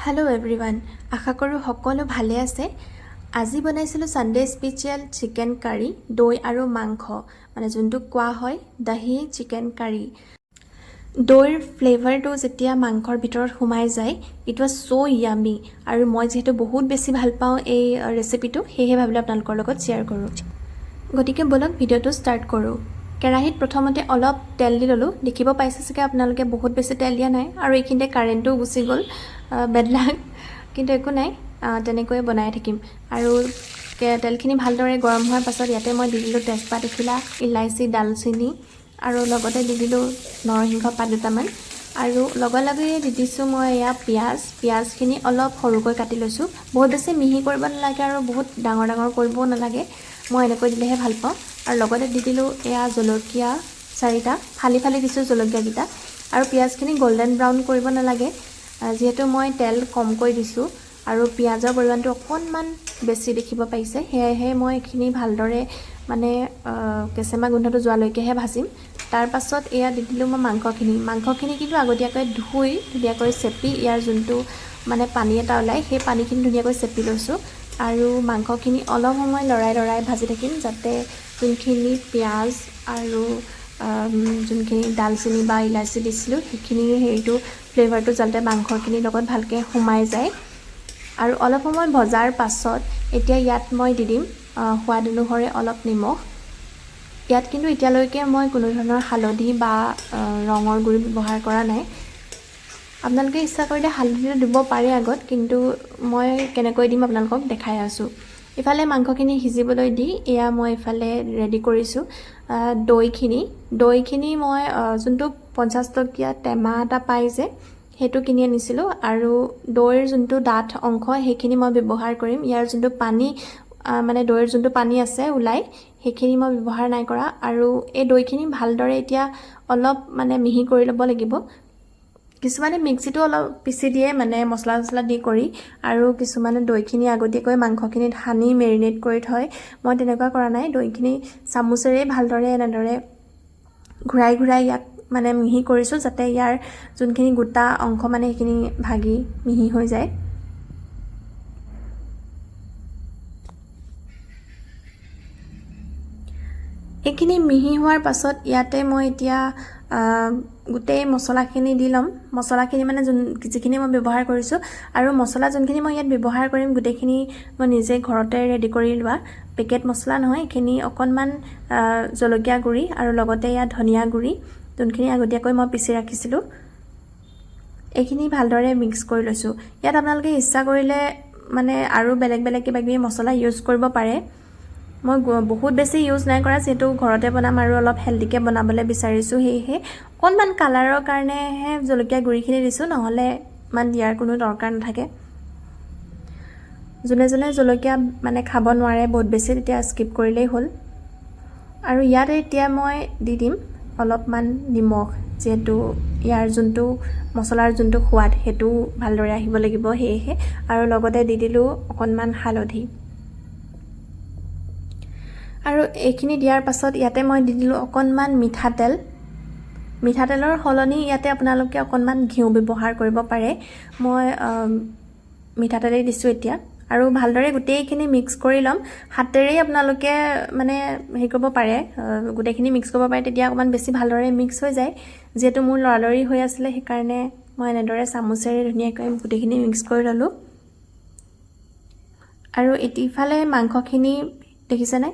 hello everyone आशा करूँ সকলো ভালে আছে আজি বনাইছিলোঁ সানডে স্পেচিয়েল চিকেন কাৰী দৈ আৰু মাংস মানে যোনটো কোৱা হয় দাহি চিকেন কাৰী দৈৰ ফ্লেভাৰটো যেতিয়া মাংসৰ ভিতৰত সোমাই যায় ইট ওয়াজ সো ইয়ামি আৰু মই যেহেতু বহুত বেছি ভাল পাওঁ এই ৰেচিপিটো সেয়ে ভাবিলোঁ আপোনালোকৰ লগত শেয়াৰ কৰোঁ গতিকে বলক ভিডিঅ'টো ষ্টাৰ্ট কৰোঁ কেৰাহীত প্ৰথমতে অলপ তেল দি ললোঁ দেখিব পাইছে চাগে আপোনালোকে বহুত বেছি তেল দিয়া নাই আৰু এইখিনিতে কাৰেণ্টটো গুচি গ'ল বেদলাক কিন্তু একো নাই তেনেকৈ বনাই থাকিম আৰু তেলখিনি ভালদৰে গৰম হোৱাৰ পাছত ইয়াতে মই দি দিলোঁ তেজপাত এখিলা ইলাইচি দালচিনি আৰু লগতে দি দিলোঁ নৰসিংহ পাত দুটামান আৰু লগে দি দিছোঁ মই এয়া পিঁয়াজখিনি অলপ সৰুকৈ কাটি লৈছোঁ বহুত বেছি মিহি কৰিব নালাগে আৰু বহুত ডাঙৰ কৰিবও নালাগে মই এনেকৈ দিলেহে ভাল পাওঁ আৰু লগতে দি দিলোঁ এয়া জলকীয়া 4টা ফালি দিছোঁ জলকীয়াকেইটা আৰু পিঁয়াজখিনি গোল্ডেন ব্ৰাউন কৰিব নালাগে যেহেতু মই তেল কমকৈ দিছোঁ আৰু পিঁয়াজৰ পৰিমাণটো অকণমান বেছি দেখিব পাইছে সেয়েহে মই এইখিনি ভালদৰে মানে কেঁচেমা গোন্ধটো যোৱালৈকেহে ভাজিম তাৰ পাছত এয়া দি দিলোঁ মই মাংসখিনি কিন্তু আগতীয়াকৈ ধুই ধুনীয়াকৈ চেপি ইয়াৰ যোনটো মানে পানী এটা ওলাই সেই পানীখিনি ধুনীয়াকৈ চেপি লৈছোঁ আৰু মাংসখিনি অলপ সময় লৰাই ভাজি থাকিম যাতে যোনখিনি পিঁয়াজ আৰু যোনখিনি দালচিনি বা ইলাচি দিছিলোঁ সেইখিনি হেৰিটো ফ্লেভাৰটো যাতে মাংসখিনিৰ লগত ভালকৈ সোমাই যায় আৰু অলপ সময় ভজাৰ পাছত এতিয়া ইয়াত মই দি দিম সোৱাদ অনুসৰি অলপ নিমখ ইয়াত কিন্তু এতিয়ালৈকে মই কোনো ধৰণৰ হালধি বা ৰঙৰ গুড়ি ব্যৱহাৰ কৰা নাই আপোনালোকে ইচ্ছা কৰিলে হালধিটো দিব পাৰে আগত কিন্তু মই কেনেকৈ দিম আপোনালোকক দেখাই আছোঁ ইফালে মাংসখিনি সিজিবলৈ দি এয়া মই ইফালে ৰেডি কৰিছোঁ দৈখিনি মই যোনটো 50 টকীয়া টেমা এটা পাই যে সেইটো কিনি আনিছিলোঁ আৰু দৈৰ যোনটো ডাঠ অংশ সেইখিনি মই ব্যৱহাৰ কৰিম ইয়াৰ যোনটো পানী মানে দৈৰ যোনটো পানী আছে ওলাই সেইখিনি মই ব্যৱহাৰ নাই কৰা আৰু এই দৈখিনি ভালদৰে এতিয়া অলপ মানে মিহি কৰি ল'ব লাগিব কিছুমানে মিক্সিটো অলপ পিচি দিয়ে মানে মছলা দি কৰি আৰু কিছুমানে দৈখিনি আগতীয়াকৈ মাংসখিনিত সানি মেৰিনেট কৰি থয় মই তেনেকুৱা কৰা নাই দৈখিনি চামুচেৰে ভালদৰে এনেদৰে ঘূৰাই ইয়াক মানে মিহি কৰিছোঁ যাতে ইয়াৰ যোনখিনি গোটা অংশ মানে সেইখিনি ভাগি মিহি হৈ যায় এইখিনি মিহি হোৱাৰ পাছত ইয়াতে মই এতিয়া গোটেই মছলাখিনি দি ল'ম মছলাখিনি মানে যিখিনি মই ব্যৱহাৰ কৰিছোঁ আৰু মছলা যোনখিনি মই ইয়াত ব্যৱহাৰ কৰিম গোটেইখিনি মই নিজে ঘৰতে ৰেডি কৰি লোৱা পেকেট মছলা নহয় এইখিনি অকণমান জলকীয়া গুড়ি আৰু লগতে ইয়াত ধনিয়া গুড়ি যোনখিনি আগতীয়াকৈ মই পিচি ৰাখিছিলোঁ এইখিনি ভালদৰে মিক্স কৰি লৈছোঁ ইয়াত আপোনালোকে ইচ্ছা কৰিলে মানে আৰু বেলেগ কিবাকিবি মছলা ইউজ কৰিব পাৰে মই বহুত বেছি ইউজ নাই কৰা যেহেতু ঘৰতে বনাম আৰু অলপ হেলদিকৈ বনাবলৈ বিচাৰিছোঁ সেয়েহে অকণমান কালাৰৰ কাৰণেহে জলকীয়া গুড়িখিনি দিছোঁ নহ'লে ইমান দিয়াৰ কোনো দৰকাৰ নাথাকে যোনে জলকীয়া মানে খাব নোৱাৰে বহুত বেছি তেতিয়া স্কিপ কৰিলেই হ'ল আৰু ইয়াত এতিয়া মই দি দিম অলপমান নিমখ যেহেতু ইয়াৰ যোনটো মছলাৰ যোনটো সোৱাদ সেইটো ভালদৰে আহিব লাগিব সেয়েহে আৰু লগতে দি দিলোঁ অকণমান হালধি আৰু এইখিনি দিয়াৰ পাছত ইয়াতে মই দি দিলোঁ অকণমান মিঠাতেলৰ সলনি ইয়াতে আপোনালোকে অকণমান ঘিউ ব্যৱহাৰ কৰিব পাৰে মই মিঠাতেলেই দিছোঁ এতিয়া আৰু ভালদৰে গোটেইখিনি মিক্স কৰি ল'ম হাতেৰেই আপোনালোকে মানে হেৰি কৰিব পাৰে গোটেইখিনি মিক্স কৰিব পাৰে তেতিয়া অকণমান বেছি ভালদৰে মিক্স হৈ যায় যিহেতু মোৰ লৰালৰি হৈ আছিলে সেইকাৰণে মই এনেদৰে চামুচেৰে ধুনীয়াকৈ গোটেইখিনি মিক্স কৰি ল'লোঁ আৰু ইফালে মাংসখিনি দেখিছেনে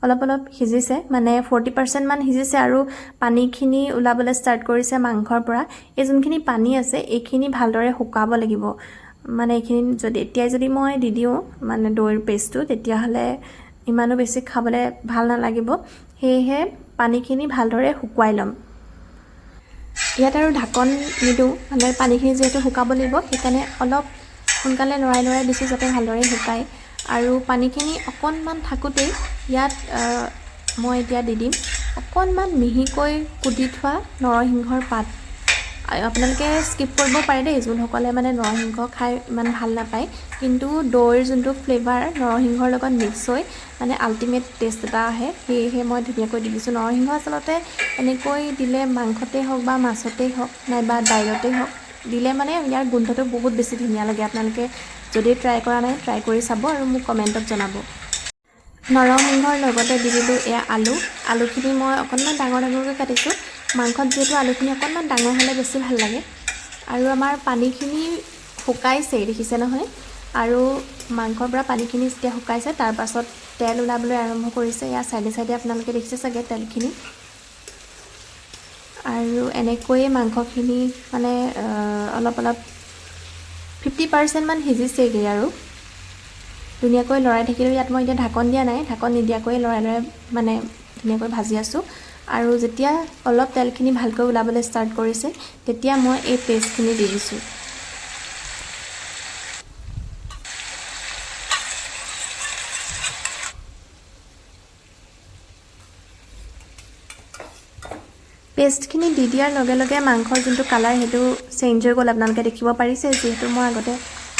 অলপ সিজিছে মানে 40% মান সিজিছে আৰু পানীখিনি ওলাবলৈ ষ্টাৰ্ট কৰিছে মাংসৰ পৰা এই যোনখিনি পানী আছে এইখিনি ভালদৰে শুকাব লাগিব মানে এইখিনি যদি মই দি দিওঁ মানে দৈৰ পেষ্টটো তেতিয়াহ'লে ইমানো বেছি খাবলৈ ভাল নালাগিব সেয়েহে পানীখিনি ভালদৰে শুকুৱাই ল'ম ইয়াত আৰু ঢাকন নিদিওঁ মানে পানীখিনি যিহেতু শুকাব লাগিব সেইকাৰণে অলপ সোনকালে লৰাই দিছোঁ যাতে ভালদৰে শুকায় আৰু পানীখিনি অকণমান থাকোঁতেই ইয়াত মই এতিয়া দি দিম অকণমান মিহিকৈ কুটি থোৱা নৰসিংহৰ পাত আপোনালোকে স্কিপ কৰিব পাৰে দেই যোনসকলে মানে নৰসিংহ খাই ইমান ভাল নাপায় কিন্তু দৈৰ যোনটো ফ্লেভাৰ নৰসিংহৰ লগত মিক্স হৈ মানে আল্টিমেট টেষ্ট এটা আহে সেয়েহে মই ধুনীয়াকৈ দি দিছোঁ নৰসিংহ আচলতে এনেকৈ দিলে মাংসতেই হওক বা মাছতেই হওক নাইবা দাইলতেই হওক দিলে মানে ইয়াৰ গোন্ধটো বহুত বেছি ধুনীয়া লাগে আপোনালোকে যদি ট্ৰাই কৰা নাই ট্ৰাই কৰি চাব আৰু মোক কমেণ্টত জনাব নৰসিংহৰ লগতে দি দিলোঁ এয়া আলুখিনি মই অকণমান ডাঙৰ ডাঙৰকৈ কাটিছোঁ মাংসত যিহেতু আলুখিনি অকণমান ডাঙৰ হ'লে বেছি ভাল লাগে আৰু আমাৰ পানীখিনি শুকাইছেই দেখিছে নহয় আৰু মাংসৰ পৰা পানীখিনি যেতিয়া শুকাইছে তাৰ পাছত তেল ওলাবলৈ আৰম্ভ কৰিছে ইয়াৰ সাইডে সাইডে আপোনালোকে দেখিছে চাগে তেলখিনি আৰু এনেকৈয়ে মাংসখিনি মানে অলপ 50% মান সিজিছেগৈ আৰু ধুনীয়াকৈ লৰাই থাকিলোঁ ইয়াত মই এতিয়া ঢাকন দিয়া নাই ঢাকন নিদিয়াকৈ লৰাই মানে ধুনীয়াকৈ ভাজি আছোঁ আৰু যেতিয়া অলপ তেলখিনি ভালকৈ ওলাবলৈ ষ্টাৰ্ট কৰিছে তেতিয়া মই এই পেষ্টখিনি দি দিছোঁ পেষ্টখিনি দি দিয়াৰ লগে লগে মাংসৰ যোনটো কালাৰ সেইটো চেঞ্জ হৈ গ'ল আপোনালোকে দেখিব পাৰিছে যিহেতু মই আগতে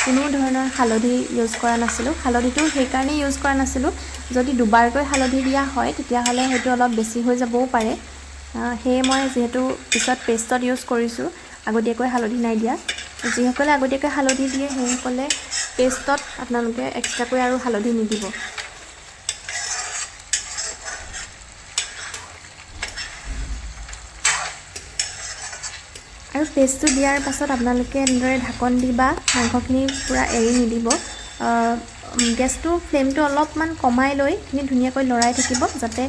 কোনো ধৰণৰ হালধি ইউজ কৰা নাছিলোঁ হালধিটো সেইকাৰণে ইউজ কৰা নাছিলোঁ যদি দুবাৰকৈ হালধি দিয়া হয় তেতিয়াহ'লে হয়তো অলপ বেছি হৈ যাবও পাৰে সেয়ে মই যিহেতু পিছত পেষ্টত ইউজ কৰিছোঁ আগতীয়াকৈ হালধি নাই দিয়া যিসকলে আগতীয়াকৈ হালধি দিয়ে সেইসকলে পেষ্টত আপোনালোকে এক্সট্ৰাকৈ আৰু হালধি নিদিব আৰু পেষ্টটো দিয়াৰ পাছত আপোনালোকে এনেদৰে ঢাকন দি বা মাংসখিনি পুৰা এৰি নিদিব গেছটো ফ্লেমটো অলপমান কমাই লৈ এইখিনি ধুনীয়াকৈ লৰাই থাকিব যাতে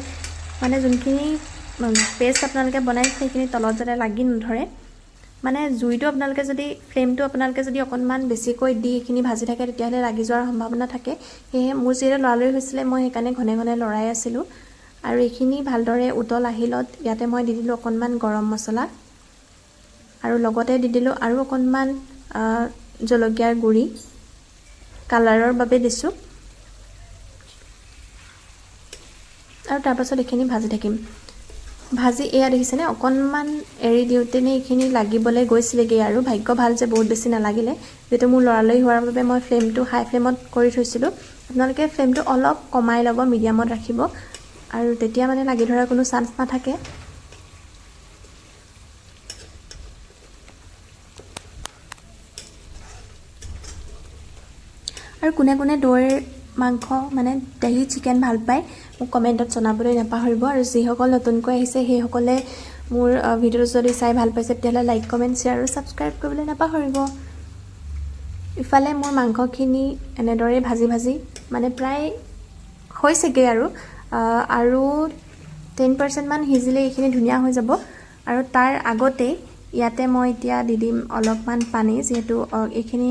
মানে যোনখিনি পেষ্ট আপোনালোকে বনাইছে সেইখিনি তলত যাতে লাগি নধৰে মানে জুইটো আপোনালোকে যদি ফ্লেমটো আপোনালোকে যদি অকণমান বেছিকৈ দি এইখিনি ভাজি থাকে তেতিয়াহ'লে লাগি যোৱাৰ সম্ভাৱনা থাকে সেয়ে মোৰ যিহেতু লৰালৰি হৈছিলে মই সেইকাৰণে ঘনে ঘনে লৰাই আছিলোঁ আৰু এইখিনি ভালদৰে উতল আহিলত ইয়াতে মই দি দিলোঁ অকণমান গৰম মছলা আৰু লগতে দি দিলোঁ আৰু অকণমান জলকীয়াৰ গুড়ি কালাৰৰ বাবে দিছোঁ আৰু তাৰ পাছত এইখিনি ভাজি থাকিম ভাজি এয়া দেখিছেনে অকণমান এৰি দিওঁতেনে এইখিনি লাগিবলৈ গৈছিলেগৈ আৰু ভাগ্য ভাল যে বহুত বেছি নালাগিলে যেটো মোৰ লৰালৰি হোৱাৰ বাবে মই ফ্লেমটো হাই ফ্লেমত কৰি থৈছিলোঁ আপোনালোকে ফ্লেমটো অলপ কমাই ল'ব মিডিয়ামত ৰাখিব আৰু তেতিয়া মানে লাগি ধৰাৰ কোনো চান্স নাথাকে আৰু কোনে কোনে দৈৰ মাংস মানে দহি চিকেন ভাল পায় মোক কমেণ্টত জনাবলৈ নাপাহৰিব আৰু যিসকল নতুনকৈ আহিছে সেইসকলে মোৰ ভিডিঅ'টো যদি চাই ভাল পাইছে তেতিয়াহ'লে লাইক কমেণ্ট শ্বেয়াৰ আৰু ছাবস্ক্ৰাইব কৰিবলৈ নাপাহৰিব ইফালে মোৰ মাংসখিনি এনেদৰে ভাজি ভাজি মানে প্ৰায় হৈছেগৈ আৰু 10% মান সিজিলে এইখিনি ধুনীয়া হৈ যাব আৰু তাৰ আগতে ইয়াতে মই এতিয়া দি দিম অলপমান পানী যিহেতু এইখিনি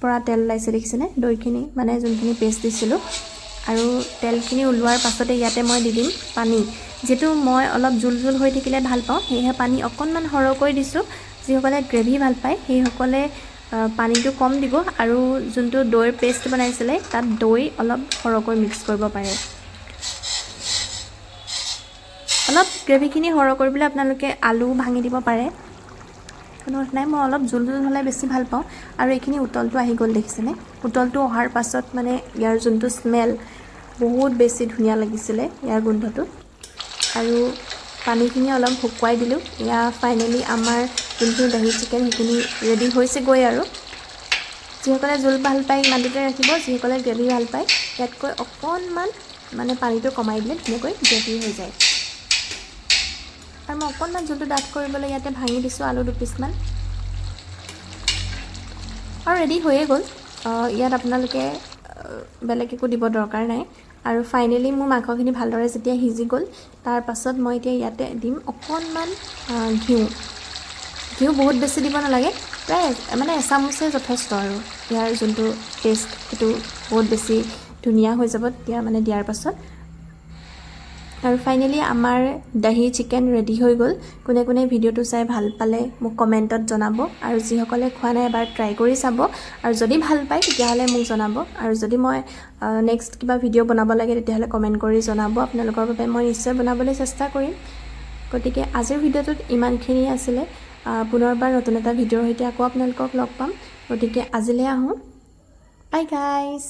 পৰা তেল ওলাইছে দেখিছেনে দৈখিনি মানে যোনখিনি পেষ্ট দিছিলোঁ আৰু তেলখিনি ওলোৱাৰ পাছতে ইয়াতে মই দি দিম পানী যেটো মই অলপ জুল জুল হৈ থাকিলে ভাল পাওঁ সেয়ে পানী অকণমান সৰহকৈ দিছোঁ যিসকলে গ্ৰেভি ভাল পায় সেইসকলে পানীটো কম দিব আৰু যোনটো দৈৰ পেষ্ট বনাইছিলে তাত দৈ অলপ সৰহকৈ মিক্স কৰিব পাৰে অলপ গ্ৰেভিখিনি সৰহ কৰিবলৈ আপোনালোকে আলু ভাঙি দিব পাৰে কোনো কথা নাই মই অলপ জুল জুল হ'লে বেছি ভাল পাওঁ আৰু এইখিনি উতলটো আহি গ'ল দেখিছেনে উতলটো অহাৰ পাছত মানে ইয়াৰ যোনটো স্মেল বহুত বেছি ধুনীয়া লাগিছিলে ইয়াৰ গোন্ধটো আৰু পানীখিনি অলপ শুকুৱাই দিলোঁ ইয়া ফাইনেলি আমাৰ যোনটো দহি চিকেন সেইখিনি ৰেডি হৈছেগৈ আৰু যিসকলে জোল ভাল পায় ইমানটোতে ৰাখিব যিসকলে গ্ৰেভি ভাল পায় ইয়াতকৈ অকণমান মানে পানীটো কমাই দিলে ধুনীয়াকৈ গ্ৰেভি হৈ যায় আৰু মই অকণমান জোলটো ডাঠ কৰিবলৈ ইয়াতে ভাঙি দিছোঁ আলু 2 পিচমান আৰু ৰেডি হৈয়ে গ'ল ইয়াত আপোনালোকে বেলেগ একো দিব দৰকাৰ নাই আৰু ফাইনেলি মোৰ মাংসখিনি ভালদৰে যেতিয়া সিজি গ'ল তাৰ পাছত মই এতিয়া ইয়াতে দিম অকণমান ঘিউ বহুত বেছি দিব নালাগে প্ৰায় মানে এচামুচে যথেষ্ট আৰু ইয়াৰ যোনটো টেষ্ট সেইটো বহুত বেছি ধুনীয়া হৈ যাব তেতিয়া মানে দিয়াৰ পাছত আৰু ফাইনেলি আমাৰ দহি চিকেন ৰেডি হৈ গ'ল কোনে কোনে ভিডিঅ'টো চাই ভাল পালে মোক কমেণ্টত জনাব আৰু যিসকলে খোৱা নাই এবাৰ ট্ৰাই কৰি চাব আৰু যদি ভাল পায় তেতিয়াহ'লে মোক জনাব আৰু যদি মই নেক্সট কিবা ভিডিঅ' বনাব লাগে তেতিয়াহ'লে কমেণ্ট কৰি জনাব আপোনালোকৰ বাবে মই নিশ্চয় বনাবলৈ চেষ্টা কৰিম গতিকে আজিৰ ভিডিঅ'টোত ইমানখিনি আছিলে পুনৰবাৰ নতুন এটা ভিডিঅ'ৰ সৈতে আকৌ আপোনালোকক লগ পাম গতিকে আজিলৈ আহোঁ বাই গাইজ